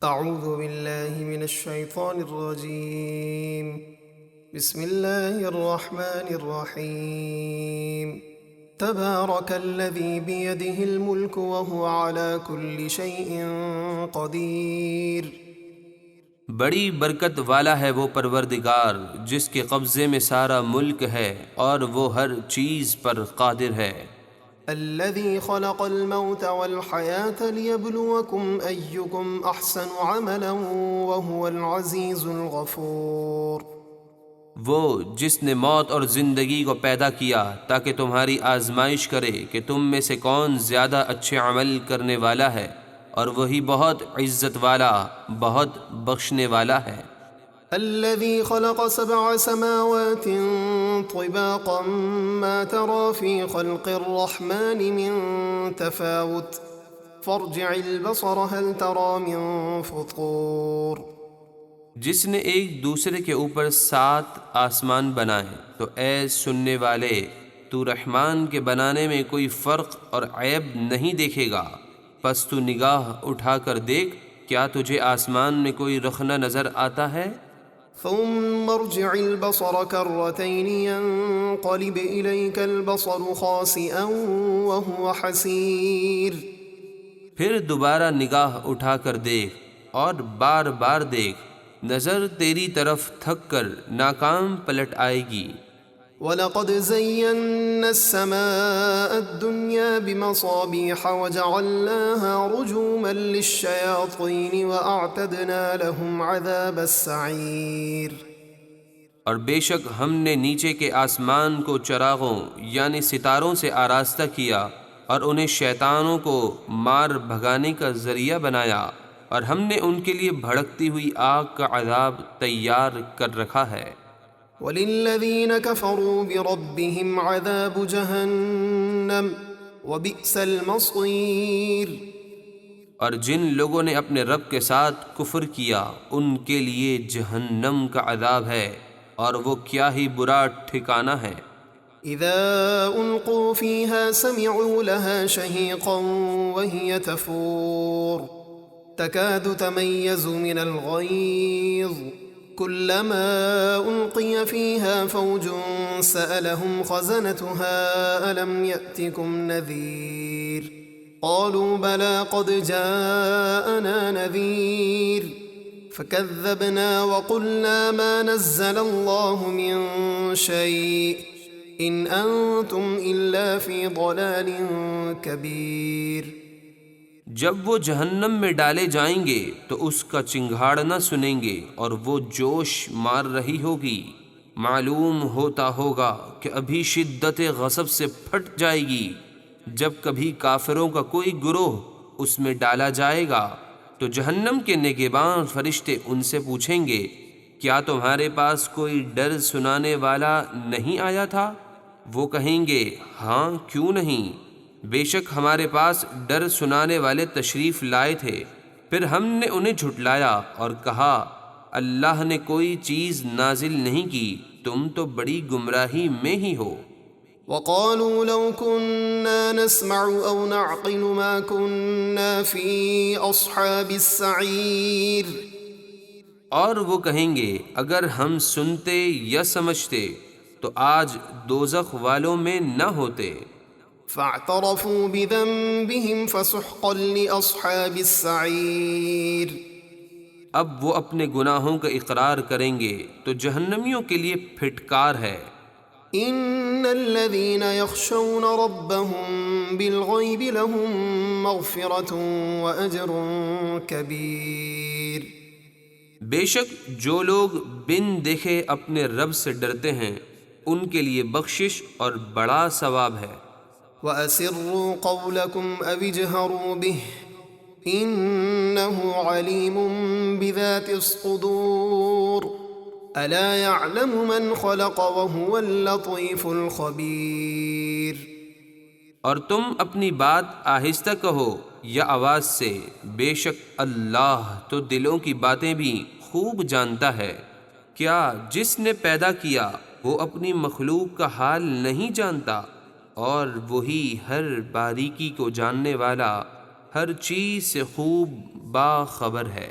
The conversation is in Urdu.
اعوذ باللہ من الشیطان الرجیم بسم اللہ الرحمن الرحیم تبارک الذی بیدہ الملک وہو علی کل شیء قدیر۔ بڑی برکت والا ہے وہ پروردگار جس کے قبضے میں سارا ملک ہے اور وہ ہر چیز پر قادر ہے۔ الذي خلق الموت والحياة ليبلوكم أيكم أحسن عملا وهو العزيز الغفور۔ وہ جس نے موت اور زندگی کو پیدا کیا تاکہ تمہاری آزمائش کرے کہ تم میں سے کون زیادہ اچھے عمل کرنے والا ہے، اور وہی بہت عزت والا، بہت بخشنے والا ہے۔ الذي خلق 7 سماوات طباقا ما ترى في خلق الرحمن من تفاوت فارجع البصر هل ترى من فطور۔ جس نے ایک دوسرے کے اوپر 7 آسمان بنائے، تو اے سننے والے، تو رحمان کے بنانے میں کوئی فرق اور عیب نہیں دیکھے گا، پس تو نگاہ اٹھا کر دیکھ، کیا تجھے آسمان میں کوئی رخنہ نظر آتا ہے؟ ثم ارجع البصر كرتين ينقلب إليك البصر خاسئا وهو حسير۔ پھر دوبارہ نگاہ اٹھا کر دیکھ اور بار بار دیکھ، نظر تیری طرف تھک کر ناکام پلٹ آئے گی۔ وَلَقَدْ زَيَّنَّا السَّمَاءَ الدُّنْيَا بِمَصَابِيحَ وَجَعَلْنَاهَا رُجُومًا لِلشَّيَاطِينِ وَأَعْتَدْنَا لَهُمْ عَذَابَ السَّعِيرِ۔ اور بے شک ہم نے نیچے کے آسمان کو چراغوں یعنی ستاروں سے آراستہ کیا اور انہیں شیطانوں کو مار بھگانے کا ذریعہ بنایا، اور ہم نے ان کے لیے بھڑکتی ہوئی آگ کا عذاب تیار کر رکھا ہے۔ وَلِلَّذِينَ كَفَرُوا بِرَبِّهِمْ عَذَابُ جَهَنَّمَ وَبِئْسَ الْمَصِيرُ۔ اور جن لوگوں نے اپنے رب کے ساتھ کفر کیا، ان کے لیے جہنم کا عذاب ہے، اور وہ کیا ہی برا ٹھکانہ ہے۔ اذا القوا فيها سمعوا لها شهيقا وهي تفور تكاد تميز من الغيظ كلما ألقي فيها فوج سألهم خزنتها ألم يأتكم نذير قالوا بلى قد جاءنا نذير فكذبنا وقلنا ما نزل الله من شيء ان انتم الا فی ضلال کبیر۔ جب وہ جہنم میں ڈالے جائیں گے تو اس کا چنگھاڑنا سنیں گے اور وہ جوش مار رہی ہوگی، معلوم ہوتا ہوگا کہ ابھی شدت غضب سے پھٹ جائے گی۔ جب کبھی کافروں کا کوئی گروہ اس میں ڈالا جائے گا تو جہنم کے نگہبان فرشتے ان سے پوچھیں گے، کیا تمہارے پاس کوئی ڈر سنانے والا نہیں آیا تھا؟ وہ کہیں گے، ہاں کیوں نہیں، بے شک ہمارے پاس ڈر سنانے والے تشریف لائے تھے۔ پھر ہم نے انہیں جھٹلایا اور کہا، اللہ نے کوئی چیز نازل نہیں کی، تم تو بڑی گمراہی میں ہی ہو۔ وقالوا لو كنا نسمع او نعقل ما كنا في اصحاب السعير۔ اور وہ کہیں گے، اگر ہم سنتے یا سمجھتے تو آج دوزخ والوں میں نہ ہوتے۔ فاعترفوا بذنبهم فسحقا لاصحاب السعير۔ اب وہ اپنے گناہوں کا اقرار کریں گے تو جہنمیوں کے لیے پھٹکار ہے۔ ان الذين يخشون ربهم بالغيب لهم مغفرة واجر كبير۔ بے شک جو لوگ بن دیکھے اپنے رب سے ڈرتے ہیں، ان کے لیے بخشش اور بڑا ثواب ہے۔ وَأَسِرُّوا قَوْلَكُمْ أَوِ اجْهَرُوا بِهِ إِنَّهُ عَلِيمٌ بِذَاتِ الصُّدُورِ أَلَا يَعْلَمُ مَنْ خَلَقَ وَهُوَ اللَّطِيفُ الْخَبِيرُ۔ اور تم اپنی بات آہستہ کہو یا آواز سے، بے شک اللہ تو دلوں کی باتیں بھی خوب جانتا ہے۔ کیا جس نے پیدا کیا وہ اپنی مخلوق کا حال نہیں جانتا؟ اور وہی ہر باریکی کو جاننے والا، ہر چیز سے خوب باخبر ہے۔